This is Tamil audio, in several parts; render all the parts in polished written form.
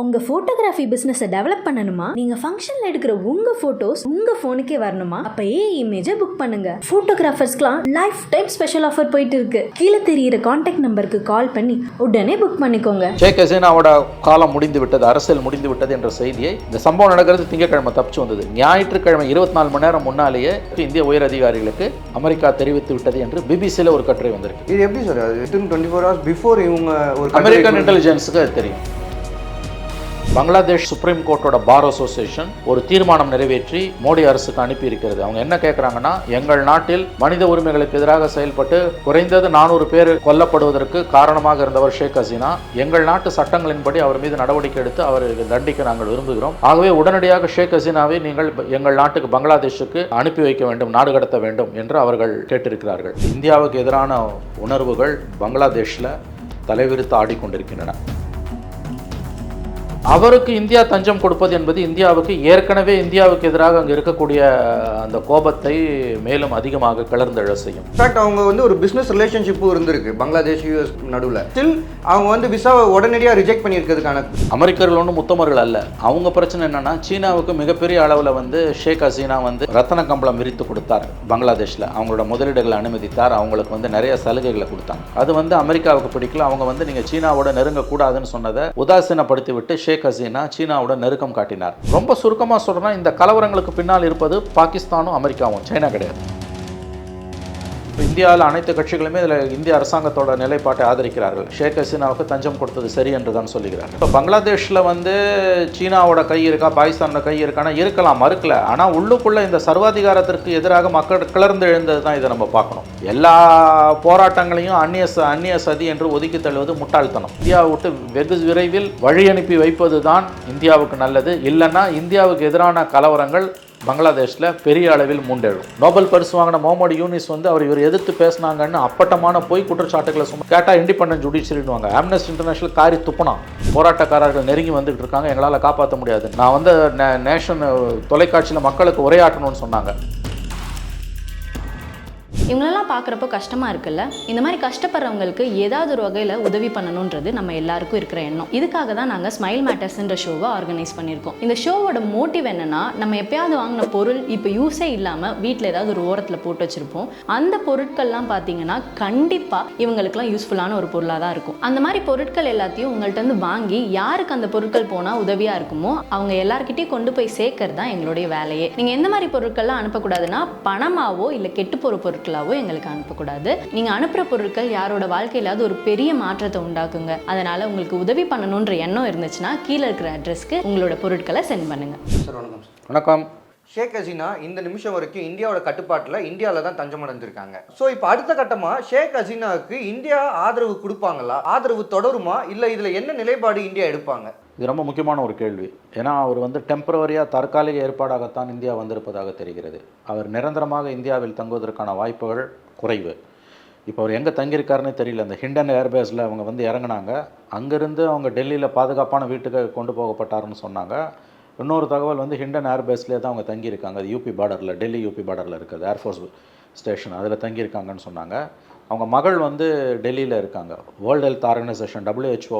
உங்க போட்டோகிராஃபி பிசினஸை டெவலப் பண்ணணுமா? நீங்க ஃபங்க்ஷன்ல எடுக்கிற உங்க போட்டோஸ் உங்க போனுக்கே வரணுமா? அப்ப இமேஜை புக் பண்ணுங்க. போட்டோகிராஃபர்ஸ்க்குலாம் லைஃப் டைம் ஸ்பெஷல் ஆஃபர் போயிட்டு இருக்கு. கீழே தெரியுற கான்டாக்ட் நம்பருக்கு கால் பண்ணி உடனே புக் பண்ணிக்கோங்க. ஷேக் ஹசீனாவோட காலம் முடிந்து விட்டது, அரசியல் முடிந்து விட்டது என்ற செய்தியை, இந்த சம்பவம் நடக்கிறது திங்கட்கிழமை தப்பிச்சு வந்தது. ஞாயிற்றுக்கிழமை 24 மணி நேரம் முன்னாலேயே இந்திய உயர் அதிகாரிகளுக்கு அமெரிக்கா தெரிவித்து விட்டது என்று பிபிசியில் ஒரு கட்டுரை வந்திருக்கு. இது எப்படி சார்? 24 hours பிஃபோர் இவங்க ஒரு அமெரிக்கன் இன்டெலிஜென்ஸுக்கு தெரியும். பங்களாதேஷ் சுப்ரீம் கோர்ட்டோட பார் அசோசியேஷன் ஒரு தீர்மானம் நிறைவேற்றி மோடி அரசுக்கு அனுப்பி இருக்கிறது. அவங்க என்ன கேட்குறாங்கன்னா, எங்கள் நாட்டில் மனித உரிமைகளுக்கு எதிராக செயல்பட்டு குறைந்தது 400 பேர் கொல்லப்படுவதற்கு காரணமாக இருந்தவர் ஷேக் ஹசீனா. எங்கள் நாட்டு சட்டங்களின்படி அவர் மீது நடவடிக்கை எடுத்து அவருக்கு தண்டிக்க நாங்கள் விரும்புகிறோம். ஆகவே உடனடியாக ஷேக் ஹசீனாவை நீங்கள் எங்கள் நாட்டுக்கு பங்களாதேஷுக்கு அனுப்பி வைக்க வேண்டும், நாடு கடத்த வேண்டும் என்று அவர்கள் கேட்டிருக்கிறார்கள். இந்தியாவுக்கு எதிரான உணர்வுகள் பங்களாதேஷில் தலைவிரித்து ஆடிக்கொண்டிருக்கின்றன. அவருக்கு இந்தியா தஞ்சம் கொடுப்பது என்பது இந்தியாவுக்கு ஏற்கனவே இந்தியாவுக்கு எதிராக அங்கே இருக்கக்கூடிய அந்த கோபத்தை மேலும் அதிகமாக கிளர்ந்தெழ செய்யும். இன்ஃபேக்ட் அவங்க ஒரு பிஸ்னஸ் ரிலேஷன்ஷிப்பும் இருந்திருக்கு பங்களாதேஷ் யூஎஸ் நடுவில். ஸ்டில் அவங்க விசாவை உடனடியாக ரிஜெக்ட் பண்ணியிருக்கிறதுக்கான அமெரிக்கர்கள் ஒன்றும் முத்தமர்கள் அல்ல. அவங்க பிரச்சனை என்னன்னா, சீனாவுக்கு மிகப்பெரிய அளவில் ஷேக் ஹசீனா ரத்தன கம்பளம் விரித்து கொடுத்தார். பங்களாதேஷில் அவங்களோட முதலீடுகளை அனுமதித்தார். அவங்களுக்கு நிறைய சலுகைகளை கொடுத்தாங்க. அது அமெரிக்காவுக்கு பிடிக்கல. அவங்க நீங்கள் சீனாவோட நெருங்கக்கூடாதுன்னு சொன்னதை உதாசீனப்படுத்தி விட்டு ஷேக் ஹசீனா சீனாவோட நெருக்கம் காட்டினார். ரொம்ப சுருக்கமாக சொல்றேன்னா, இந்த கலவரங்களுக்கு பின்னால் இருப்பது பாகிஸ்தானும் அமெரிக்காவும், சைனா கிடையாது. இந்தியாவில் அனைத்து கட்சிகளுமே இதில் இந்திய அரசாங்கத்தோட நிலைப்பாட்டை ஆதரிக்கிறார்கள். ஷேக் ஹசீனாவுக்கு தஞ்சம் கொடுத்தது சரி என்று தான் சொல்லுகிறார்கள். இப்போ பங்களாதேஷில் சீனாவோட கை இருக்கா, பாகிஸ்தானோட கை இருக்கானா? இருக்கலாம், மறுக்கல. ஆனால் உள்ளுக்குள்ளே இந்த சர்வாதிகாரத்திற்கு எதிராக மக்கள் கிளர்ந்து எழுந்தது தான் இதை நம்ம பார்க்கணும். எல்லா போராட்டங்களையும் அந்நிய சதி என்று ஒதுக்கி தள்ளுவது முட்டாள்தனம். இந்தியாவை விட்டு வெகு விரைவில் வழி அனுப்பி வைப்பது தான் இந்தியாவுக்கு நல்லது. இல்லைன்னா இந்தியாவுக்கு எதிரான கலவரங்கள் பங்களாதேஷில் பெரிய அளவில் மூண்டெழும். நோபல் பரிசு வாங்கின முகமது யூனிஸ் இவர் எதிர்த்து பேசினாங்கன்னு அப்பட்டமான பொய் குற்றச்சாட்டுகளை கேட்டால் இண்டிபெண்டன்ட் ஜுடிஷியரிடுவாங்க. ஆம்னஸ்டி இன்டர்நேஷனல் காரி துப்புனா போராட்டக்காரர்கள் நெருங்கி வந்துட்டு இருக்காங்க, எங்களால் காப்பாற்ற முடியாது. நான் நேஷன் தொலைக்காட்சியில் மக்களுக்கு உரையாற்றணும்னு சொன்னாங்க. இவங்களெல்லாம் பார்க்குறப்போ கஷ்டமாக இருக்குல்ல. இந்த மாதிரி கஷ்டப்படுறவங்களுக்கு ஏதாவது ஒரு வகையில் உதவி பண்ணணுன்றது நம்ம எல்லாருக்கும் இருக்கிற எண்ணம். இதுக்காக தான் நாங்கள் ஸ்மைல் மேட்டர்ஸ்ன்ற ஷோவை ஆர்கனைஸ் பண்ணியிருக்கோம். இந்த ஷோவோட மோட்டிவ் என்னன்னா, நம்ம எப்பயாவது வாங்கின பொருள் இப்போ யூஸே இல்லாமல் வீட்டில் ஏதாவது ஒரு ஓரத்தில் போட்டு வச்சுருப்போம். அந்த பொருட்கள்லாம் பார்த்தீங்கன்னா கண்டிப்பாக இவங்களுக்குலாம் யூஸ்ஃபுல்லான ஒரு பொருளாக தான் இருக்கும். அந்த மாதிரி பொருட்கள் எல்லாத்தையும் உங்கள்கிட்ட வாங்கி யாருக்கு அந்த பொருட்கள் போனால் உதவியாக இருக்குமோ அவங்க எல்லாருக்கிட்டையும் கொண்டு போய் சேர்க்கறது தான் எங்களுடைய வேலையே. நீங்கள் எந்த மாதிரி பொருட்கள்லாம் அனுப்பக்கூடாதுன்னா, பணமாவோ இல்லை கெட்டு போகிற பொருட்கள் எங்களுக்கு அனுப்பக்கூடாது. நீங்க அனுப்புற பொருட்கள் யாரோட வாழ்க்கையில ஒரு பெரிய மாற்றத்தை உண்டாக்குங்க. அதனால உங்களுக்கு உதவி பண்ணணும்ன்ற எண்ணம் இருந்துச்சுன்னா கீழே இருக்கிற அட்ரஸ்க்கு உங்களோட பொருட்களை சென்ட் பண்ணுங்க. சார் வணக்கம். வணக்கம். ஷேக் ஹசீனா இந்த நிமிஷம் வரைக்கும் இந்தியாவோட கட்டுப்பாட்டில் இந்தியாவில் தான் தஞ்சம் அடைஞ்சிருக்காங்க. ஸோ இப்போ அடுத்த கட்டமாக ஷேக் ஹசீனாவுக்கு இந்தியா ஆதரவு கொடுப்பாங்களா? ஆதரவு தொடருமா? இல்லை இதில் என்ன நிலைப்பாடு இந்தியா எடுப்பாங்க? இது ரொம்ப முக்கியமான ஒரு கேள்வி. ஏன்னா அவர் டெம்பரவரியாக தற்காலிக ஏற்பாடாகத்தான் இந்தியா வந்திருப்பதாக தெரிகிறது. அவர் நிரந்தரமாக இந்தியாவில் தங்குவதற்கான வாய்ப்புகள் குறைவு. இப்போ அவர் எங்கே தங்கியிருக்காருன்னு தெரியல. அந்த ஹிண்டன் ஏர்பேஸில் அவங்க இறங்கினாங்க. அங்கேருந்து அவங்க டெல்லியில் பாதுகாப்பான வீட்டுக்கு கொண்டு போகப்பட்டாருன்னு சொன்னாங்க. இன்னொரு தகவல் ஹிண்டன் ஏர்பேஸ்லேயே தான் அவங்க தங்கியிருக்காங்க. அது யூபி பார்டரில், டெல்லி யூபி பார்டரில் இருக்குது ஏர்ஃபோர்ஸ் ஸ்டேஷன், அதில் தங்கியிருக்காங்கன்னு சொன்னாங்க. அவங்க மகள் டெல்லியில் இருக்காங்க. வேர்ல்டு ஹெல்த் ஆர்கனைசேஷன் WHO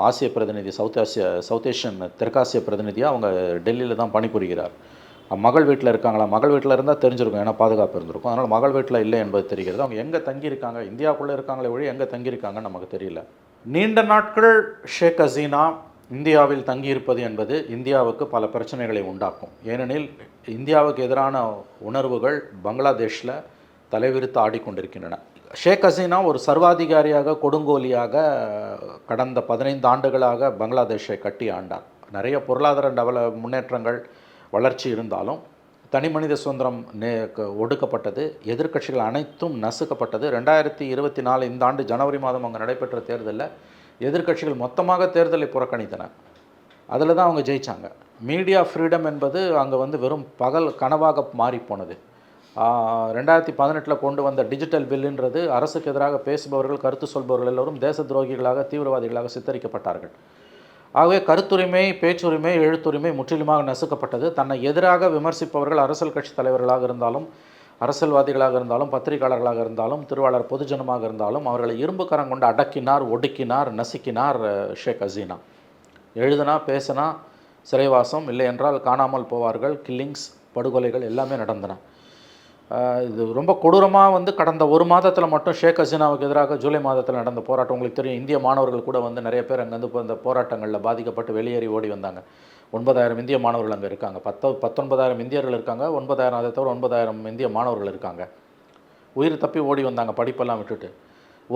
ஆசிய பிரதிநிதி, சவுத் ஏஷியன் தெற்காசிய பிரதிநிதியாக அவங்க டெல்லியில் தான் பணிபுரிகிறார். மகள் வீட்டில் இருக்காங்களா? மகள் வீட்டில் இருந்தால் தெரிஞ்சிருக்கும், ஏன்னா பாதுகாப்பு இருந்திருக்கும். அதனால் மகள் வீட்டில் இல்லை என்பது தெரிகிறது. அவங்க எங்கே தங்கியிருக்காங்க, இந்தியாவுக்குள்ளே இருக்காங்களே வழி எங்கே தங்கியிருக்காங்கன்னு நமக்கு தெரியல. நீண்ட நாட்கள் ஷேக் ஹசீனா இந்தியாவில் தங்கியிருப்பது என்பது இந்தியாவுக்கு பல பிரச்சனைகளை உண்டாக்கும். ஏனெனில் இந்தியாவுக்கு எதிரான உணர்வுகள் பங்களாதேஷில் தலைவிரித்து ஆடிக்கொண்டிருக்கின்றன. ஷேக் ஹசீனா ஒரு சர்வாதிகாரியாக, கொடுங்கோலியாக கடந்த 15 ஆண்டுகளாக பங்களாதேஷை கட்டி ஆண்டார். நிறைய பொருளாதார முன்னேற்றங்கள், வளர்ச்சி இருந்தாலும் தனி மனித சுதந்திரம் ஒடுக்கப்பட்டது. எதிர்க்கட்சிகள் அனைத்தும் நசுக்கப்பட்டது. 2024 இந்த ஆண்டு ஜனவரி மாதம் அங்கே நடைபெற்ற தேர்தலில் எதிர்க்கட்சிகள் மொத்தமாக தேர்தலை புறக்கணித்தன. அதில் தான் அவங்க ஜெயித்தாங்க. மீடியா ஃப்ரீடம் என்பது அங்கே வெறும் பகல் கனவாக மாறிப்போனது. 2018 கொண்டு வந்த டிஜிட்டல் பில்லுன்றது அரசுக்கு எதிராக பேசுபவர்கள், கருத்து சொல்பவர்கள் எல்லோரும் தேச துரோகிகளாக, தீவிரவாதிகளாக சித்தரிக்கப்பட்டார்கள். ஆகவே கருத்துரிமை, பேச்சுரிமை, எழுத்துரிமை முற்றிலுமாக நசுக்கப்பட்டது. தன்னை எதிராக விமர்சிப்பவர்கள் அரசியல் கட்சி தலைவர்களாக இருந்தாலும், அரசியல்வாதிகளாக இருந்தாலும், பத்திரிகையாளர்களாக இருந்தாலும், திருவாளர் பொதுஜனமாக இருந்தாலும் அவர்களை இரும்பு கரம் கொண்டு அடக்கினார், ஒடுக்கினார், நசுக்கினார் ஷேக் ஹசீனா. எழுதுனா பேசினா சிறைவாசம், இல்லை என்றால் காணாமல் போவார்கள், கில்லிங்ஸ், படுகொலைகள் எல்லாமே நடந்தன. இது ரொம்ப கொடூரமாக வந்து கடந்த ஒரு மாதத்தில் மட்டும் ஷேக் ஹசீனாவுக்கு எதிராக ஜூலை மாதத்தில் நடந்த போராட்டம் உங்களுக்கு தெரியும். இந்திய மாணவர்கள் கூட வந்து நிறைய பேர் அங்கேருந்து இப்போ இந்த போராட்டங்களில் பாதிக்கப்பட்டு வெளியேறி ஓடி வந்தாங்க. 9,000 இந்திய மாணவர்கள் அங்கே இருக்காங்க. 19,000 இந்தியர்கள் இருக்காங்க. 9,000 அதை தவிர 9,000 இந்திய மாணவர்கள் இருக்காங்க. உயிர் தப்பி ஓடி வந்தாங்க படிப்பெல்லாம் விட்டுட்டு.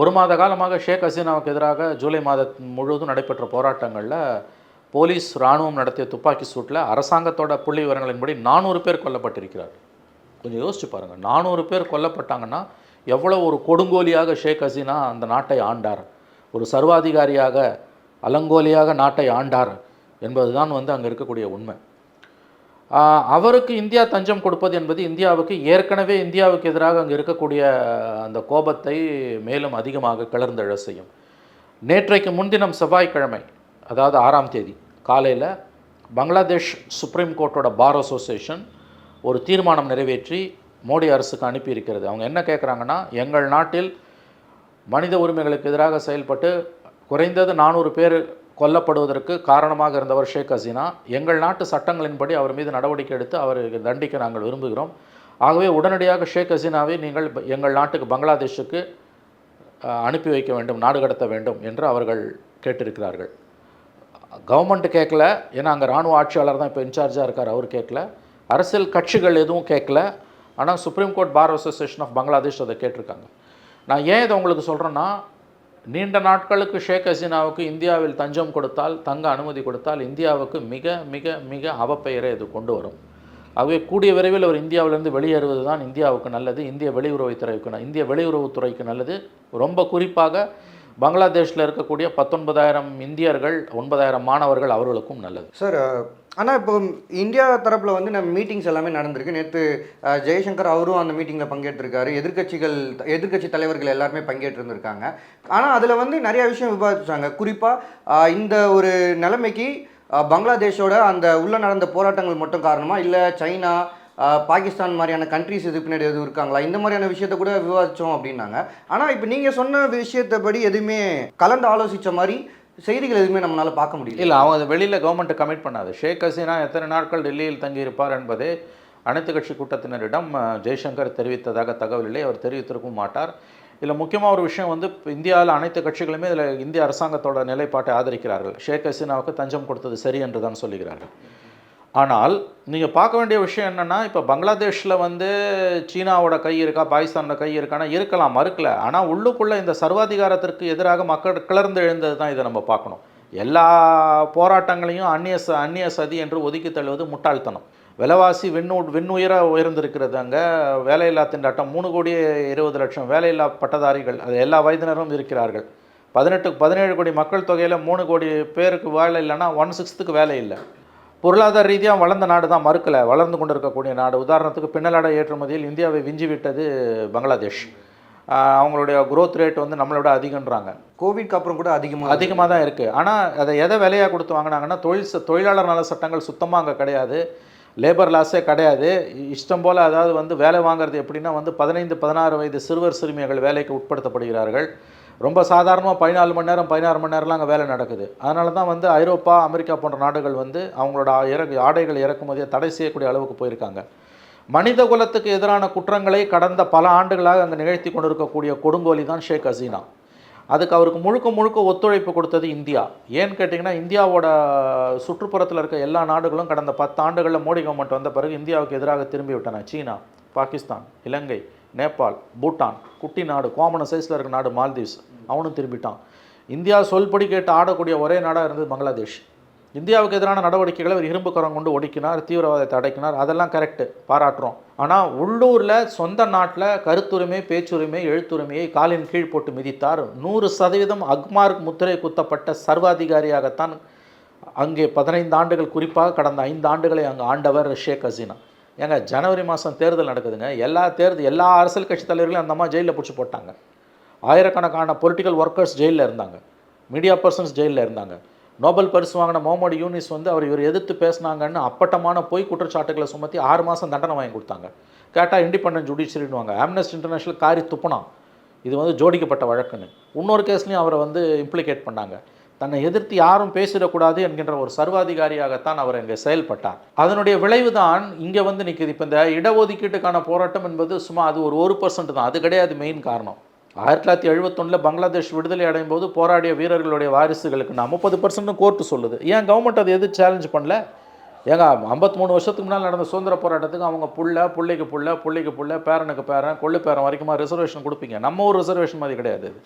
ஒரு மாத காலமாக ஷேக் ஹசீனாவுக்கு எதிராக ஜூலை மாதம் முழுவதும் நடைபெற்ற போராட்டங்களில் போலீஸ் இராணுவம் நடத்திய துப்பாக்கி சூட்டில் அரசாங்கத்தோட புள்ளி விவரங்களின்படி 400 பேர் கொல்லப்பட்டிருக்கிறார். கொஞ்சம் யோசிச்சு பாருங்கள், 400 பேர் கொல்லப்பட்டாங்கன்னா எவ்வளோ ஒரு கொடுங்கோலியாக ஷேக் ஹசீனா அந்த நாட்டை ஆண்டார், ஒரு சர்வாதிகாரியாக அலங்கோலியாக நாட்டை ஆண்டார் என்பது தான் வந்து அங்கே இருக்கக்கூடிய உண்மை. அவருக்கு இந்தியா தஞ்சம் கொடுப்பது என்பது இந்தியாவுக்கு ஏற்கனவே இந்தியாவுக்கு எதிராக அங்கே இருக்கக்கூடிய அந்த கோபத்தை மேலும் அதிகமாக கிளர்ந்தெழ செய்யும். நேற்றைக்கு முன்தினம் செவ்வாய்க்கிழமை, அதாவது 6ஆம் தேதி காலையில் பங்களாதேஷ் சுப்ரீம் கோர்ட்டோட பார் அசோசியேஷன் ஒரு தீர்மானம் நிறைவேற்றி மோடி அரசுக்கு அனுப்பியிருக்கிறது. அவங்க என்ன கேட்குறாங்கன்னா, எங்கள் நாட்டில் மனித உரிமைகளுக்கு எதிராக செயல்பட்டு குறைந்தது 400 பேர் கொல்லப்படுவதற்கு காரணமாக இருந்தவர் ஷேக் ஹசீனா. எங்கள் நாட்டு சட்டங்களின்படி அவர் மீது நடவடிக்கை எடுத்து அவருக்கு தண்டிக்க நாங்கள் விரும்புகிறோம். ஆகவே உடனடியாக ஷேக் ஹசீனாவை நீங்கள் எங்கள் நாட்டுக்கு பங்களாதேஷுக்கு அனுப்பி வைக்க வேண்டும், நாடு கடத்த வேண்டும் என்று அவர்கள் கேட்டிருக்கிறார்கள். கவர்மெண்ட் கேட்கல, ஏன்னா அங்கே இராணுவ ஆட்சியாளர் தான் இப்போ இன்சார்ஜாக இருக்கார், அவர் கேட்கல. அரசியல் கட்சிகள் எதுவும் கேட்கல. ஆனால் supreme court bar association of Bangladesh அதை கேட்டிருக்காங்க. நான் ஏன் இதை உங்களுக்கு சொல்கிறேன்னா, நீண்ட நாட்களுக்கு ஷேக் ஹசீனாவுக்கு இந்தியாவில் தஞ்சம் கொடுத்தால், தங்க அனுமதி கொடுத்தால் இந்தியாவுக்கு மிக மிக மிக அவப்பெயரை இது கொண்டு வரும். ஆகவே கூடிய விரைவில் அவர் இந்தியாவிலிருந்து வெளியேறுவது தான் இந்தியாவுக்கு நல்லது, இந்திய வெளியுறவுத்துறைக்கு நல்லது. ரொம்ப குறிப்பாக பங்களாதேஷில் இருக்கக்கூடிய 19,000 இந்தியர்கள், 9,000 மாணவர்கள், அவர்களுக்கும் நல்லது. சார், ஆனால் இப்போ இந்தியா தரப்பில் வந்து நம்ம மீட்டிங்ஸ் எல்லாமே நடந்திருக்கு. நேற்று ஜெய்சங்கர் அவரும் அந்த மீட்டிங்கில் பங்கேற்றிருக்காரு. எதிர்க்கட்சி தலைவர்கள் எல்லாருமே பங்கேற்றிருந்திருக்காங்க. ஆனால் அதில் வந்து நிறையா விஷயம் விவாதிச்சாங்க. குறிப்பாக இந்த ஒரு நிலைமைக்கு பங்களாதேஷோட அந்த உள்ள நடந்த போராட்டங்கள் மட்டும் காரணமா, இல்லை சைனா, பாகிஸ்தான் மாதிரியான கண்ட்ரிஸ் இது பின்னாடி எதுவும் இருக்காங்களா, இந்த மாதிரியான விஷயத்த கூட விவாதித்தோம் அப்படின்னாங்க. ஆனால் இப்போ நீங்கள் சொன்ன விஷயத்தைப்படி எதுவுமே கலந்து ஆலோசித்த மாதிரி செய்திகள் எதுவுமே நம்மளால் பார்க்க முடியல. இல்லை, அவங்க வெளியில் கவர்மெண்ட்டை கமிட் பண்ணாது. ஷேக் ஹசீனா எத்தனை நாட்கள் டெல்லியில் தங்கியிருப்பார் என்பதே அனைத்து கட்சி கூட்டத்தினரிடம் ஜெய்சங்கர் தெரிவித்ததாக தகவல் இல்லை. அவர் தெரிவித்திருக்கவும் மாட்டார். இதில் முக்கியமாக ஒரு விஷயம் வந்து, இந்தியாவில் அனைத்து கட்சிகளுமே இதில் இந்திய அரசாங்கத்தோட நிலைப்பாட்டை ஆதரிக்கிறார்கள். ஷேக் ஹசீனாவுக்கு தஞ்சம் கொடுத்தது சரி என்று தான் சொல்லுகிறார்கள். ஆனால் நீங்கள் பார்க்க வேண்டிய விஷயம் என்னென்னா, இப்போ பங்களாதேஷில் வந்து சீனாவோட கை இருக்கா, பாகிஸ்தானோட கை இருக்கானா, இருக்கலாம், மறுக்கல. ஆனால் உள்ளுக்குள்ளே இந்த சர்வாதிகாரத்திற்கு எதிராக மக்கள் கிளர்ந்து எழுந்தது தான் இதை நம்ம பார்க்கணும். எல்லா போராட்டங்களையும் அந்நிய சதி என்று ஒதுக்கி தள்ளுவது முட்டாள்தனம். விலைவாசி விண்ணுயர உயர்ந்திருக்கிறது. அங்கே வேலையில்லா திண்டாட்டம், 3,20,00,000 வேலையில்லா பட்டதாரிகள், அது எல்லா வயதினரும் இருக்கிறார்கள். 17 கோடி மக்கள் தொகையில் 3 கோடி பேருக்கு வேலை இல்லைன்னா 1/6 வேலை இல்லை. பொருளாதார ரீதியாக வளர்ந்த நாடு தான், மறுக்கலை, வளர்ந்து கொண்டு இருக்கக்கூடிய நாடு. உதாரணத்துக்கு பின்னலாடை ஏற்றுமதியில் இந்தியாவை விஞ்சி விட்டது பங்களாதேஷ். அவங்களுடைய குரோத் ரேட் வந்து நம்மளோட அதிகன்றாங்க. கோவிட்க்கு அப்புறம் கூட அதிகமாக தான் இருக்குது. ஆனால் அதை எதை விலையாக கொடுத்து வாங்கினாங்கன்னா, தொழிலாளர் நல சட்டங்கள் சுத்தமாக அங்கே கிடையாது, லேபர் லாஸே கிடையாது. இஷ்டம் போல், அதாவது வந்து வேலை வாங்குறது எப்படின்னா வந்து 15-16 வயது சிறுவர் சிறுமிகள் வேலைக்கு உட்படுத்தப்படுகிறார்கள். ரொம்ப சாதாரணமாக 14 மணி நேரம் 16 மணி நேரம்லாம் அங்கே வேலை நடக்குது. அதனால தான் வந்து ஐரோப்பா, அமெரிக்கா போன்ற நாடுகள் வந்து அவங்களோட ஆடைகள் இறக்குமதியை தடை செய்யக்கூடிய அளவுக்கு போயிருக்காங்க. மனித குலத்துக்கு எதிரான குற்றங்களை கடந்த பல ஆண்டுகளாக அங்கே நிகழ்த்தி கொண்டிருக்கக்கூடிய கொடுங்கோலி தான் ஷேக் ஹசீனா. அதுக்கு அவருக்கு முழுக்க ஒத்துழைப்பு கொடுத்தது இந்தியா. ஏன்னு கேட்டிங்கன்னா, இந்தியாவோட சுற்றுப்புறத்தில் இருக்க எல்லா நாடுகளும் கடந்த 10 ஆண்டுகளில் மோடி கவர்மெண்ட் வந்த பிறகு இந்தியாவுக்கு எதிராக திரும்பி விட்டன. சீனா, பாகிஸ்தான், இலங்கை, நேபாள், பூட்டான், குட்டி நாடு, கோமன சைஸில் இருக்க நாடு மால்தீவ்ஸ், அவனும் திரும்பிட்டான். இந்தியா சொல்படி கேட்டு ஆடக்கூடிய ஒரே நாடாக இருந்தது பங்களாதேஷ். இந்தியாவுக்கு எதிரான நடவடிக்கைகளை ஒரு இரும்பு கரம் கொண்டு ஒடுக்கினார், தீவிரவாதத்தை அடைக்கினார், அதெல்லாம் கரெக்டு, பாராட்டுறோம். ஆனால் உள்ளூரில் சொந்த நாட்டில் கருத்துரிமை, பேச்சுரிமை, எழுத்துரிமையை காலின் கீழ் போட்டு மிதித்தார். 100% அக்மார்க் முத்திரை குத்தப்பட்ட சர்வாதிகாரியாகத்தான் அங்கே 15 ஆண்டுகள், குறிப்பாக கடந்த 5 ஆண்டுகளை அங்கே ஆண்டவர் ஷேக் ஹசீனா. ஏங்க, ஜனவரி மாதம் தேர்தல் நடக்குதுங்க. எல்லா அரசியல் கட்சி தலைவர்களையும் அந்த மாதிரி ஜெயிலில் பிடிச்சி போட்டாங்க. ஆயிரக்கணக்கான பொலிட்டிக்கல் ஒர்க்கர்ஸ் ஜெயிலில் இருந்தாங்க, மீடியா பர்சன்ஸ் ஜெயிலில் இருந்தாங்க. நோபல் பரிசு வாங்கின முகமது யூனிஸ் வந்து இவர் எதிர்த்து பேசினாங்கன்னு அப்பட்டமான பொய் குற்றச்சாட்டுகளை சுமத்தி 6 மாதம் தண்டனை வாங்கி கொடுத்தாங்க. கேட்டால் இண்டிபெண்டன்ட் ஜுடிஷியரின்னுவாங்க. ஆம்னஸ்டி இன்டர்நேஷனல் காரி துப்புனா இது வந்து ஜோடிக்கப்பட்ட வழக்குன்னு. இன்னொரு கேஸ்லையும் அவரை வந்து இம்ப்ளிகேட் பண்ணாங்க. தன்னை எதிர்த்து யாரும் பேசிடக்கூடாது என்கின்ற ஒரு சர்வாதிகாரியாகத்தான் அவர் இங்கே செயல்பட்டார். அதனுடைய விளைவு தான் இங்கே வந்து நிற்குது. இப்போ இந்த இடஒதுக்கீட்டுக்கான போராட்டம் என்பது சும்மா அது ஒரு 1% தான், அது கிடையாது மெயின் காரணம். 1971 பங்களாதேஷ் விடுதலை அடையும் போது போராடிய வீரர்களுடைய வாரிசுகளுக்கு நான் 30% கோர்ட்டு சொல்லுது. ஏன் கவர்மெண்ட் அதை எது சேலஞ்ச் பண்ணல? ஏங்க 53 வருஷத்துக்கு முன்னால் நடந்த சுதந்திர போராட்டத்துக்கு அவங்க பிள்ளைக்கு புள்ள பேரனுக்கு பேரன் கொள்ளு பேரன் வரைக்குமா ரிசர்வேஷன் கொடுப்பீங்க? நம்ம ஒரு ரிசர்வேஷன் மாதிரி கிடையாது இது.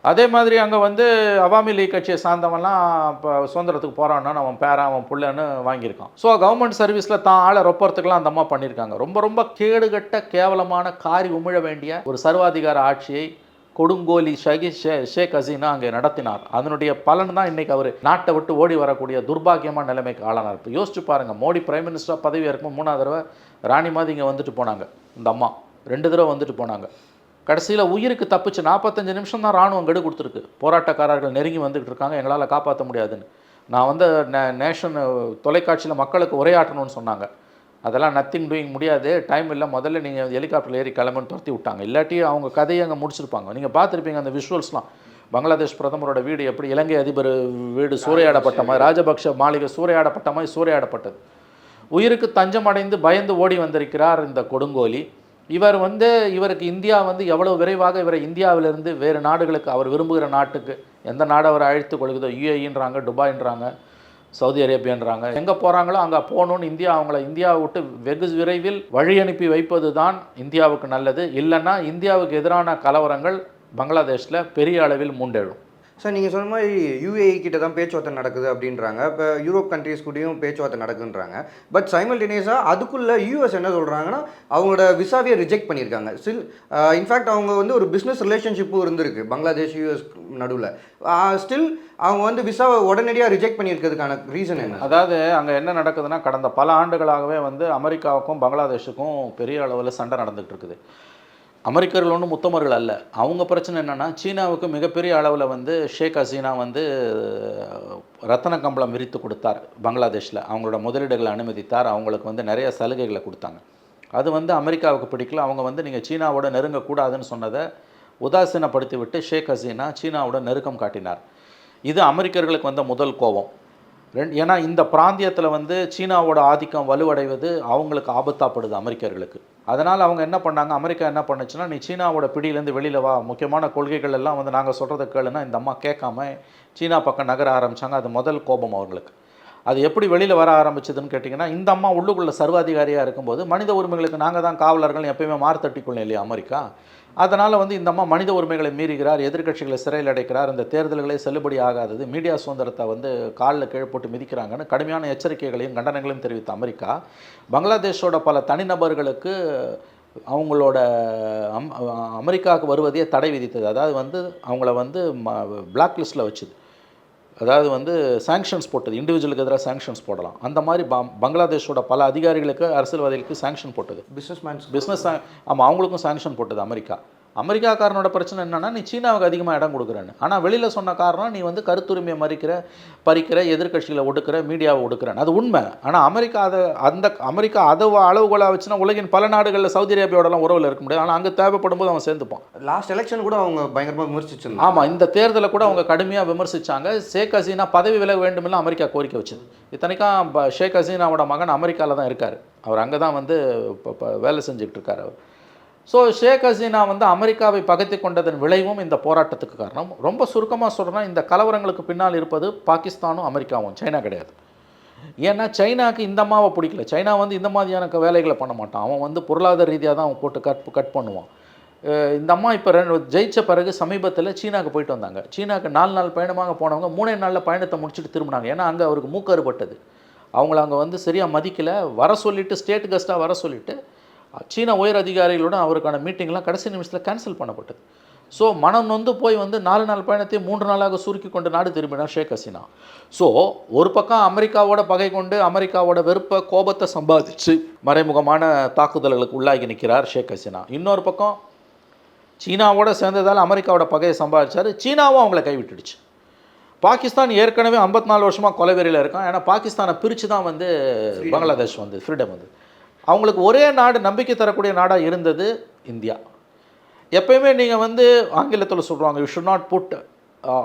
அதே மாதிரி அங்கே வந்து அவாமி லீக் கட்சியை சார்ந்தவன்லாம் இப்போ சுதந்திரத்துக்கு போகிறான்னா அவன் பேரன் அவன் புள்ளன்னு வாங்கியிருக்கான். ஸோ கவர்மெண்ட் சர்வீஸில் தான் ஆளை ரொப்பறதுக்கெலாம் அந்த அம்மா பண்ணியிருக்காங்க. ரொம்ப கேடுகட்ட கேவலமான காரி உமிழ வேண்டிய ஒரு சர்வாதிகார ஆட்சியை கொடுங்கோலி ஷேக் ஹசீனா அங்கே நடத்தினார். அதனுடைய பலன் தான் இன்றைக்கி அவர் நாட்டை விட்டு ஓடி வரக்கூடிய துர்பாக்கியமான நிலைமைக்கு ஆளானார். இப்போ யோசிச்சு பாருங்கள், மோடி பிரைம் மினிஸ்டராக பதவி இருக்கும் 3ஆவது தடவை ராணி மாதிரி இங்கே வந்துட்டு போனாங்க. இந்த அம்மா 2 தடவை வந்துட்டு போனாங்க. கடைசியில் உயிருக்கு தப்பிச்சு 45 நிமிஷம் தான் ராணுவம் கெடு கொடுத்துருக்கு. போராட்டக்காரர்கள் நெருங்கி வந்துக்கிட்டு இருக்காங்க, எங்களால் காப்பாற்ற முடியாதுன்னு. நான் வந்து நேஷன் தொலைக்காட்சியில் மக்களுக்கு உரையாற்றணும்னு சொன்னாங்க. அதெல்லாம் நத்திங் டூயிங் முடியாது, டைம் இல்லை, முதல்ல நீங்கள் ஹெலிகாப்டரில் ஏறி கிளம்புன்னு துரத்தி விட்டாங்க. இல்லாட்டி அவங்க கதையை அங்கே முடிச்சிருப்பாங்க. நீங்கள் பார்த்துருப்பீங்க அந்த விஷுவல்ஸ்லாம். பங்களாதேஷ் பிரதமரோட வீடு எப்படி இலங்கை அதிபர் வீடு சூறையாடப்பட்ட மாதிரி, ராஜபக்ஷ மாளிகை சூறையாடப்பட்ட மாதிரி சூறையாடப்பட்டது. உயிருக்கு தஞ்சம் அடைந்து பயந்து ஓடி வந்திருக்கிறார் இந்த கொடுங்கோலி. இவருக்கு இந்தியா வந்து எவ்வளோ விரைவாக இவரை இந்தியாவிலிருந்து வேறு நாடுகளுக்கு, அவர் விரும்புகிற நாட்டுக்கு, எந்த நாடு அவரை அழைத்து கொள்குதோ, UAEன்றாங்க, துபாய்ன்றாங்க, சவுதி அரேபியான்றாங்க, எங்கே போகிறாங்களோ அங்கே போகணுன்னு இந்தியாவை விட்டு வெகு விரைவில் வழி அனுப்பி வைப்பது தான் இந்தியாவுக்கு நல்லது. இல்லைன்னா இந்தியாவுக்கு எதிரான கலவரங்கள் பங்களாதேஷில் பெரிய அளவில் மூண்டெழும். சார், நீங்கள் சொன்ன மாதிரி UAE கிட்ட தான் பேச்சுவார்த்தை நடக்குது அப்படின்றாங்க. இப்போ யூரோப் கண்ட்ரீஸ் கூடயும் பேச்சுவார்த்தை நடக்குன்றாங்க. பட் சைமல்டேனியஸாக அதுக்குள்ளே US என்ன சொல்கிறாங்கன்னா அவங்களோட விசாவையை ரிஜெக்ட் பண்ணியிருக்காங்க. இன்ஃபேக்ட் அவங்க வந்து ஒரு பிஸ்னஸ் ரிலேஷன்ஷிப்பும் இருந்திருக்கு பங்களாதேஷ் US நடுவில். ஸ்டில் அவங்க வந்து விசாவை உடனடியாக ரிஜெக்ட் பண்ணியிருக்கிறதுக்கான ரீசன் என்ன? அதாவது அங்கே என்ன நடக்குதுன்னா, கடந்த பல ஆண்டுகளாகவே வந்து அமெரிக்காவுக்கும் பங்களாதேஷுக்கும் பெரிய அளவில் சண்டை நடந்துகிட்டு இருக்குது. அமெரிக்கர்கள் ஒன்றும் முத்தமர்கள் அல்ல. அவங்க பிரச்சனை என்னென்னா, சீனாவுக்கு மிகப்பெரிய அளவில் வந்து ஷேக் ஹசீனா வந்து ரத்தன கம்பளம் விரித்து கொடுத்தார் பங்களாதேஷில். அவங்களோட முதலீடுகளை அனுமதித்தார், அவங்களுக்கு வந்து நிறைய சலுகைகளை கொடுத்தாங்க. அது வந்து அமெரிக்காவுக்கு பிடிக்கல. அவங்க வந்து நீங்கள் சீனாவோட நெருங்கக்கூடாதுன்னு சொன்னதை உதாசீனப்படுத்தி விட்டு ஷேக் ஹசீனா சீனாவோட நெருக்கம் காட்டினார். இது அமெரிக்கர்களுக்கு வந்த முதல் கோபம். ஏன்னா இந்த பிராந்தியத்தில் வந்து சீனாவோட ஆதிக்கம் வலுவடைவது அவங்களுக்கு ஆபத்தாப்படுது அமெரிக்கர்களுக்கு. அதனால் அவங்க என்ன பண்ணாங்க, அமெரிக்கா என்ன பண்ணுச்சுன்னா, நீ சீனாவோட பிடியிலேருந்து வெளியில் வா, முக்கியமான கொள்கைகள் எல்லாம் வந்து நாங்கள் சொல்கிறத கேளுன்னா இந்த அம்மா கேட்காம சீனா பக்கம் நகர ஆரம்பித்தாங்க. அது முதல் கோபம் அவர்களுக்கு. அது எப்படி வெளியில் வர ஆரம்பிச்சதுன்னு கேட்டிங்கன்னா, இந்த அம்மா உள்ளுக்குள்ளே சர்வாதிகாரியாக இருக்கும்போது மனித உரிமைகளுக்கு நாங்கள் தான் காவலர்கள் எப்பயுமே மாறுதட்டிக்கொள்ளோம் இல்லையா அமெரிக்கா. அதனால் வந்து இந்த அம்மா மனித உரிமைகளை மீறுகிறார், எதிர்க்கட்சிகளை சிறையில் அடைக்கிறார், இந்த தேர்தல்களே செல்லுபடி ஆகாதது, மீடியா சுதந்திரத்தை வந்து காலில் கீழே போட்டு மிதிக்கிறாங்கன்னு கடுமையான எச்சரிக்கைகளையும் கண்டனங்களையும் தெரிவித்த அமெரிக்கா பங்களாதேஷோட பல தனிநபர்களுக்கு அவங்களோட அமெரிக்காவுக்கு வருவதையே தடை விதித்தது. அதாவது வந்து அவங்கள வந்து பிளாக் லிஸ்ட்டில் வச்சுது. அதாவது வந்து சாங்ஷன்ஸ் போட்டது, இண்டிவிஜுவலுக்கு எதிராக சாங்ஷன்ஸ் போடலாம். அந்த மாதிரி பங்களாதேஷோட பல அதிகாரிகளுக்கு, அரசியல்வாதிகளுக்கு சாங்ஷன் போட்டது. பிஸ்னஸ் ஆமாம், அவங்களுக்கும் சாங்ஷன் போட்டது அமெரிக்கா. அமெரிக்காக்காரனோட பிரச்சனை என்னென்னா, நீ சீனாவுக்கு அதிகமாக இடம் கொடுக்குறேன்னு. ஆனால் வெளியில் சொன்ன காரணம் நீ வந்து கருத்துரிமையை பறிக்கிற, எதிர்கட்சிகளை ஒடுக்கிற, மீடியாவை ஒடுக்குறேன்னு. அது உண்மை. ஆனால் அமெரிக்கா அதை அளவுகோலாக வச்சுன்னா உலகின் பல நாடுகளில் சவுதி அரேபியாவோடலாம் உறவில் இருக்க முடியாது. ஆனால் அங்கே தேவைப்படும் போது அவன் சேர்ந்துப்பான். லாஸ்ட் எலெக்ஷன் கூட அவங்க பயங்கரமாக விமர்சிச்சாங்க. ஆமாம், இந்த தேர்தலை கூட அவங்க கடுமையாக விமர்சித்தாங்க. ஷேக் ஹசீனா பதவி விலக வேண்டுமெல்லாம் அமெரிக்கா கோரிக்கை வச்சது. இத்தனைக்கும் ஷேக் ஹசீனாவோட மகன் அமெரிக்காவில் தான் இருக்கார். அவர் அங்கே தான் வந்து இப்போ வேலை செஞ்சுக்கிட்டு இருக்கார் அவர். ஸோ ஷேக் ஹசீனா வந்து அமெரிக்காவை பகைத்து கொண்டதன் விளைவும் இந்த போராட்டத்துக்கு காரணம். ரொம்ப சுருக்கமாக சொல்கிறேன்னா, இந்த கலவரங்களுக்கு பின்னால் இருப்பது பாகிஸ்தானும் அமெரிக்காவும், சைனா கிடையாது. ஏன்னா சைனாவுக்கு இந்த அம்மாவை பிடிக்கல. சைனா வந்து இந்த மாதிரியான வேலைகளை பண்ண மாட்டான். அவன் வந்து பொருளாதார ரீதியாக தான் அவன் போட்டு கட் பண்ணுவான். இந்த அம்மா இப்போ ஜெயித்த பிறகு சமீபத்தில் சீனாவுக்கு போயிட்டு வந்தாங்க. சீனாவுக்கு 4 நாள் பயணமாக போனவங்க 3 நாளில் பயணத்தை முடிச்சுட்டு திரும்பினாங்க. ஏன்னா அங்கே அவருக்கு மூக்கு அறுபட்டது. அவங்கள அங்கே வந்து சரியாக மதிக்கலை. வர சொல்லிவிட்டு, ஸ்டேட் கெஸ்ட்டாக வர சொல்லிவிட்டு சீனா உயர் அதிகாரிகளோட அவருக்கான மீட்டிங்லாம் கடைசி நிமிஷத்தில் கேன்சல் பண்ணப்பட்டது. ஸோ மனம் நொந்து போய் வந்து 4 நாள் பயணத்தை 3 நாளாக சுருக்கி கொண்டு நாடு திரும்பினார் ஷேக் ஹசீனா. ஸோ ஒரு பக்கம் அமெரிக்காவோட பகை கொண்டு அமெரிக்காவோட வெறுப்பை, கோபத்தை சம்பாதிச்சு மறைமுகமான தாக்குதல்களுக்கு உள்ளாகி நிற்கிறார் ஷேக் ஹசீனா. இன்னொரு பக்கம் சீனாவோட சேர்ந்ததால் அமெரிக்காவோட பகையை சம்பாதிச்சார். சீனாவும் அவங்கள கைவிட்டுடுச்சு. பாகிஸ்தான் ஏற்கனவே 54 வருஷமாக கொலைவெறியில் இருக்கான். ஏன்னா பாகிஸ்தானை பிரித்து தான் வந்து பங்களாதேஷ் வந்து ஃப்ரீடம் வந்து. அவங்களுக்கு ஒரே நாடு, நம்பிக்கை தரக்கூடிய நாடாக இருந்தது இந்தியா. எப்பயுமே நீங்கள் வந்து ஆங்கிலத்தில் சொல்லுவாங்க, you should not put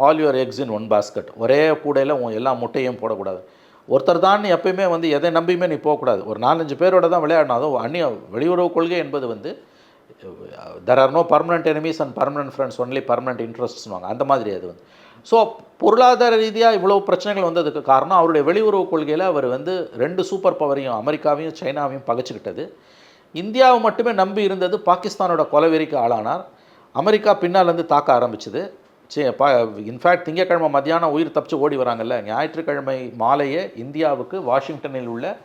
all your eggs in one basket, ஒரே கூடையில் எல்லா முட்டையும் போடக்கூடாது. ஒருத்தர் தான் எப்பயுமே வந்து எதை நம்பியுமே நீ போகக்கூடாது. ஒரு 4-5 பேரோட தான் விளையாடணும். அதுவும் வெளியுறவு கொள்கை என்பது வந்து there are no permanent enemies and permanent friends, only permanent இன்ட்ரெஸ்ட்னுவாங்க. அந்த மாதிரி அது வந்து. ஸோ பொருளாதார ரீதியாக இவ்வளோ பிரச்சனைகள் வந்ததுக்கு காரணம் அவருடைய வெளியுறவு கொள்கையில் அவர் வந்து 2 சூப்பர் பவரையும் அமெரிக்காவையும் சைனாவையும் பகைச்சிக்கிட்டது. இந்தியாவை மட்டுமே நம்பி இருந்தது. பாகிஸ்தானோட கொலவெறிக்கு ஆளானார். அமெரிக்கா பின்னாலேருந்து தாக்க ஆரம்பிச்சுது. இன்ஃபேக்ட் திங்கட்கிழமை மத்தியானம் உயிர் தப்பிச்சு ஓடி வராங்கல்ல, ஞாயிற்றுக்கிழமை மாலையே இந்தியாவுக்கு வாஷிங்டனில் உள்ள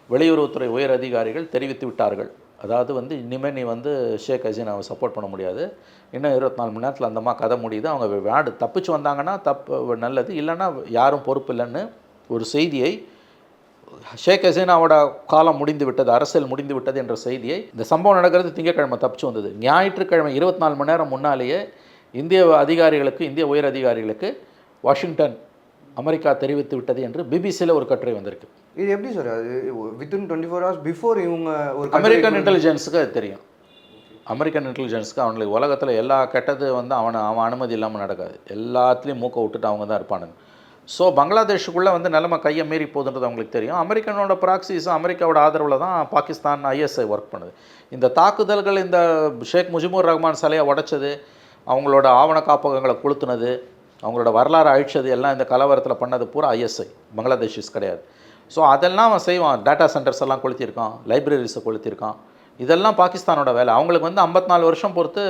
வெளியுறவுத்துறை உயர் அதிகாரிகள் தெரிவித்து விட்டார்கள். அதாவது வந்து இனிமேல் நீ வந்து ஷேக் ஹசீனாவை சப்போர்ட் பண்ண முடியாது, இன்னும் 24 மணி நேரத்தில் அந்தம்மா கதை முடியுது, அவங்க நாடு தப்பிச்சு வந்தாங்கன்னா நல்லது, இல்லைன்னா யாரும் பொறுப்பு இல்லைன்னு ஒரு செய்தியை, ஷேக் ஹசீனாவோட காலம் முடிந்து விட்டது, அரசியல் முடிந்து விட்டது என்ற செய்தியை, இந்த சம்பவம் நடக்கிறது திங்கட்கிழமை தப்பிச்சு வந்தது. ஞாயிற்றுக்கிழமை 24 மணி நேரம் முன்னாலேயே இந்திய அதிகாரிகளுக்கு, இந்திய உயர் அதிகாரிகளுக்கு வாஷிங்டன் அமெரிக்கா தெரிவித்து விட்டது என்று பிபிசியில் ஒரு கட்டுரை வந்திருக்கு. இது எப்படி சார் அது வித்தின் 24 hours பிஃபோர் இவங்க ஒரு அமெரிக்கன் இன்டெலிஜென்ஸுக்கு அது தெரியும். அமெரிக்கன் இன்டெலிஜென்ஸுக்கு அவனுக்கு உலகத்தில் எல்லா கெட்டது வந்து அவன் அனுமதி இல்லாமல் நடக்காது. எல்லாத்துலேயும் மூக்கை விட்டுட்டு அவங்க தான் இருப்பானுங்க. ஸோ பங்களாதேஷுக்குள்ளே வந்து நிலைமை கையை மீறி போகுதுன்றது அவங்களுக்கு தெரியும். அமெரிக்கனோட ப்ராக்சிஸும் அமெரிக்காவோட ஆதரவில் தான் பாகிஸ்தான் ஐஎஸ்ஐ ஒர்க் பண்ணுது. இந்த தாக்குதல்கள், இந்த ஷேக் முஜிபுர் ரஹ்மான் சிலையை உடைச்சது, அவங்களோட ஆவண காப்பகங்களை கொளுத்துனது, அவங்களோட வரலாறு அழிச்சது எல்லாம் இந்த கலவரத்தில் பண்ணது பூரா ஐஎஸ்ஐ, பங்களாதேஷிஸ் கிடையாது. ஸோ அதெல்லாம் அவன் செய்வான். டேட்டா சென்டர்ஸ் எல்லாம் கொளுத்திருக்கான், லைப்ரரிஸை கொளுத்திருக்கான். இதெல்லாம் பாகிஸ்தானோட வேலை. அவங்களுக்கு வந்து 54 வருஷம் பொறுத்து,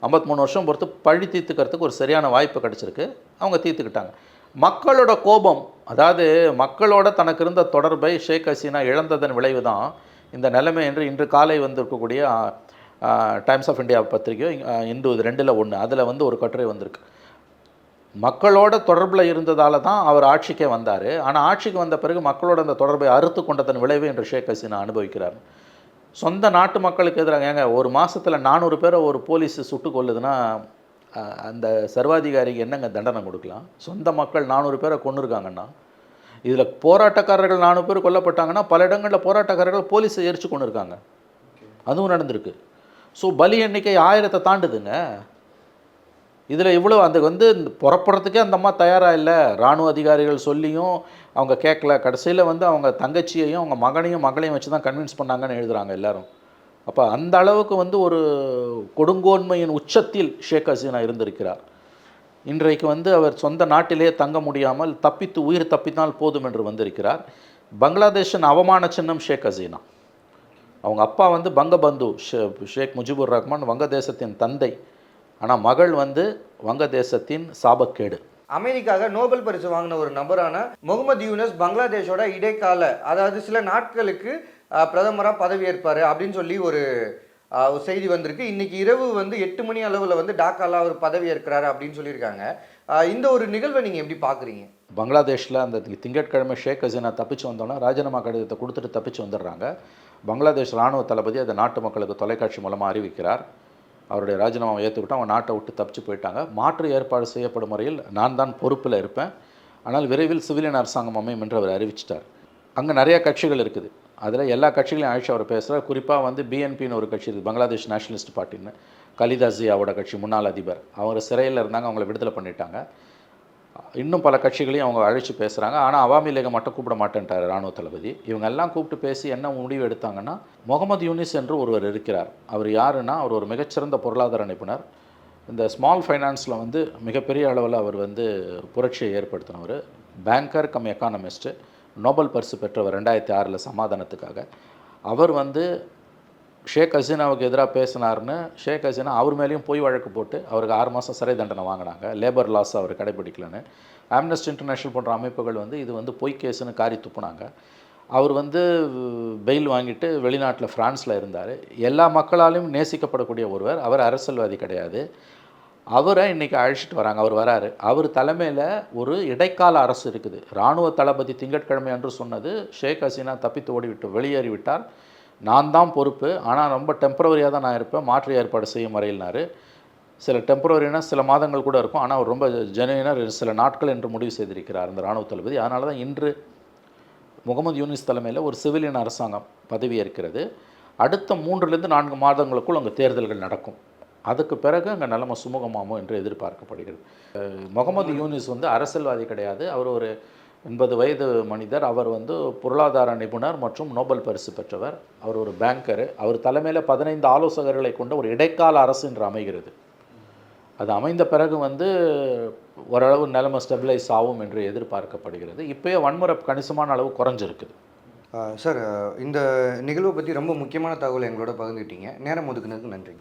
53 வருஷம் பொறுத்து பழி தீர்த்துக்கிறதுக்கு ஒரு சரியான வாய்ப்பு கிடச்சிருக்கு. அவங்க தீர்த்துக்கிட்டாங்க. மக்களோட கோபம், அதாவது மக்களோட தனக்கு இருந்த தொடர்பை ஷேக் ஹசீனா இழந்ததன் விளைவு தான் இந்த நிலைமை என்று இன்று காலை வந்திருக்கக்கூடிய டைம்ஸ் ஆஃப் இந்தியா பத்திரிகை இன்று 2-1 அதில் வந்து ஒரு கட்டுரை வந்திருக்கு. மக்களோட தொடர்பில் இருந்ததால் தான் அவர் ஆட்சிக்கே வந்தார். ஆனால் ஆட்சிக்கு வந்த பிறகு மக்களோட அந்த தொடர்பை அறுத்து கொண்டதன் விளைவு என்று ஷேக் ஹசீனா அனுபவிக்கிறார். சொந்த நாட்டு மக்களுக்கு எதிராக ஏங்க ஒரு மாதத்தில் 400 பேரை ஒரு போலீஸ் சுட்டு கொல்லுதுன்னா அந்த சர்வாதிகாரிக்கு என்னங்க தண்டனை கொடுக்கலாம்? சொந்த மக்கள் 400 பேரை கொன்னுருக்காங்கன்னா, இதில் போராட்டக்காரர்கள் 400 பேர் கொல்லப்பட்டாங்கன்னா பல இடங்களில் போராட்டக்காரர்கள் போலீஸை எரிச்சு கொண்டு இருக்காங்க. அதுவும் நடந்திருக்கு. ஸோ பலி எண்ணிக்கை 1000 தாண்டுதுங்க. இதில் இவ்வளோ அந்த வந்து புறப்படுறதுக்கே அந்த அம்மா தயாராக இல்லை. இராணுவ அதிகாரிகள் சொல்லியும் அவங்க கேட்கல. கடைசியில் வந்து அவங்க தங்கச்சியையும் அவங்க மகளையும் வச்சு தான் கன்வின்ஸ் பண்ணாங்கன்னு எழுதுகிறாங்க எல்லாரும். அப்போ அந்த அளவுக்கு வந்து ஒரு கொடுங்கோன்மையின் உச்சத்தில் ஷேக் ஹசீனா இருந்திருக்கிறார். இன்றைக்கு வந்து அவர் சொந்த நாட்டிலே தங்க முடியாமல் உயிர் தப்பித்தால் போதும் என்று வந்திருக்கிறார். பங்களாதேஷின் அவமான சின்னம் ஷேக் ஹசீனா. அவங்க அப்பா வந்து பங்கபந்து ஷேக் முஜிபுர் ரஹ்மான், வங்கதேசத்தின் தந்தை. ஆனால் மகள் வந்து வங்கதேசத்தின் சாபக்கேடு. அமெரிக்காக நோபல் பரிசு வாங்கின ஒரு நபரான முகமது யூனஸ் பங்களாதேஷோட இடைக்கால, அதாவது சில நாட்களுக்கு பிரதமராக பதவியேற்பார் அப்படின்னு சொல்லி ஒரு செய்தி வந்திருக்கு. இன்னைக்கு இரவு வந்து 8 மணி அளவில் வந்து டாக்காவில் அவர் பதவி ஏற்கிறாரு அப்படின்னு சொல்லியிருக்காங்க. இந்த ஒரு நிகழ்வை நீங்கள் எப்படி பார்க்குறீங்க? பங்களாதேஷில் அந்த திங்கட்கிழமை ஷேக் ஹசீனா தப்பிச்சு வந்தோன்னா ராஜினாமா கடிதத்தை கொடுத்துட்டு தப்பிச்சு வந்துடுறாங்க. பங்களாதேஷ் இராணுவ தளபதி அதை நாட்டு மக்களுக்கு தொலைக்காட்சி மூலமாக அறிவிக்கிறார். அவருடைய ராஜினாமாவை ஏற்றுக்கிட்டு அவங்க நாட்டை விட்டு தப்பிச்சு போயிட்டாங்க. மாற்று ஏற்பாடு செய்யப்படும் முறையில் நான் தான் பொறுப்பில் இருப்பேன், ஆனால் விரைவில் சிவிலியன் அரசாங்கம் அமையும் என்று அவர் அறிவிச்சிட்டார். அங்கே நிறையா கட்சிகள் இருக்குது. அதில் எல்லா கட்சிகளையும் அழைச்சி அவர் பேசுகிறார். குறிப்பாக வந்து பிஎன்பின்னு ஒரு கட்சி இருக்குது, பங்களாதேஷ் நேஷனலிஸ்ட் பார்ட்டின்னு. கலிதா ஜியாவோட கட்சி, முன்னாள் அதிபர். அவங்க சிறையில் இருந்தாங்க, அவங்கள விடுதலை பண்ணிட்டாங்க. இன்னும் பல கட்சிகளையும் அவங்க அழைச்சி பேசுகிறாங்க. ஆனால் அவாமி லீகை மட்டும் கூப்பிட மாட்டேன்ட்டார் இராணுவ தளபதி. இவங்க எல்லாம் கூப்பிட்டு பேசி என்ன முடிவு எடுத்தாங்கன்னா, முகமது யூனிஸ் என்று ஒருவர் இருக்கிறார். அவர் யாருன்னா, அவர் ஒரு மிகச்சிறந்த பொருளாதார நிபுணர். இந்த ஸ்மால் ஃபைனான்ஸில் வந்து மிகப்பெரிய அளவில் அவர் வந்து புரட்சியை ஏற்படுத்தினவர். பேங்கர் கம் எக்கானமிஸ்ட்டு, நோபல் பரிசு பெற்றவர் 2006 சமாதானத்துக்காக. அவர் வந்து ஷேக் ஹசீனாவுக்கு எதிராக பேசினார்னு ஷேக் ஹசீனா அவர் மேலேயும் பொய் வழக்கு போட்டு அவருக்கு 6 மாதம் சிறை தண்டனை வாங்கினாங்க. லேபர் லாஸ் அவர் கடைபிடிக்கலன்னு. ஆம்னஸ்டி இன்டர்நேஷ்னல் போன்ற அமைப்புகள் வந்து இது வந்து பொய் கேஸுன்னு காரி துப்புனாங்க. அவர் வந்து பெயில் வாங்கிட்டு வெளிநாட்டில் ஃப்ரான்ஸில் இருந்தார். எல்லா மக்களாலையும் நேசிக்கப்படக்கூடிய ஒருவர். அவர் அரசியல்வாதி கிடையாது. அவரை இன்றைக்கி அழைச்சிட்டு வராங்க. அவர் வராரு. அவர் தலைமையில் ஒரு இடைக்கால அரசு இருக்குது. இராணுவ தளபதி திங்கட்கிழமை அன்று சொன்னது, ஷேக் ஹசீனா தப்பித்து வெளியேறிவிட்டார், நான் தான் பொறுப்பு, ஆனால் ரொம்ப டெம்பரவரியாக தான் நான் இருப்பேன், மாற்று ஏற்பாடு செய்யும் வரையில்னாரு. சில டெம்பரவரினா சில மாதங்கள் கூட இருக்கும், ஆனால் அவர் ரொம்ப ஜெனுவினாக சில நாட்கள் என்று முடிவு செய்திருக்கிறார் அந்த இராணுவ தளபதி. அதனால தான் இன்று முகமது யூனிஸ் தலைமையில் ஒரு சிவிலியன் அரசாங்கம் பதவியேற்கிறது. அடுத்த 3-4 மாதங்களுக்குள் அங்கே தேர்தல்கள் நடக்கும். அதுக்கு பிறகு அங்கே நிலைமை சுமூகமாகும் என்று எதிர்பார்க்கப்படுகிறது. முகமது யூனிஸ் வந்து அரசியல்வாதி கிடையாது. அவர் ஒரு 80 வயது மனிதர். அவர் வந்து பொருளாதார நிபுணர் மற்றும் நோபல் பரிசு பெற்றவர். அவர் ஒரு பேங்கரு. அவர் தலைமையில் 15 ஆலோசகர்களை கொண்ட ஒரு இடைக்கால அரசு என்று அமைகிறது. அது அமைந்த பிறகு வந்து ஓரளவு நிலைமை ஸ்டெபிலைஸ் ஆகும் என்று எதிர்பார்க்கப்படுகிறது. இப்போயே வன்முறை கணிசமான அளவு குறைஞ்சிருக்குது. சார், இந்த நிகழ்வை பற்றி ரொம்ப முக்கியமான தகவல் எங்களோட பகிர்ந்துக்கிட்டீங்க. நேரம் ஒதுக்குனதுக்கு நன்றி.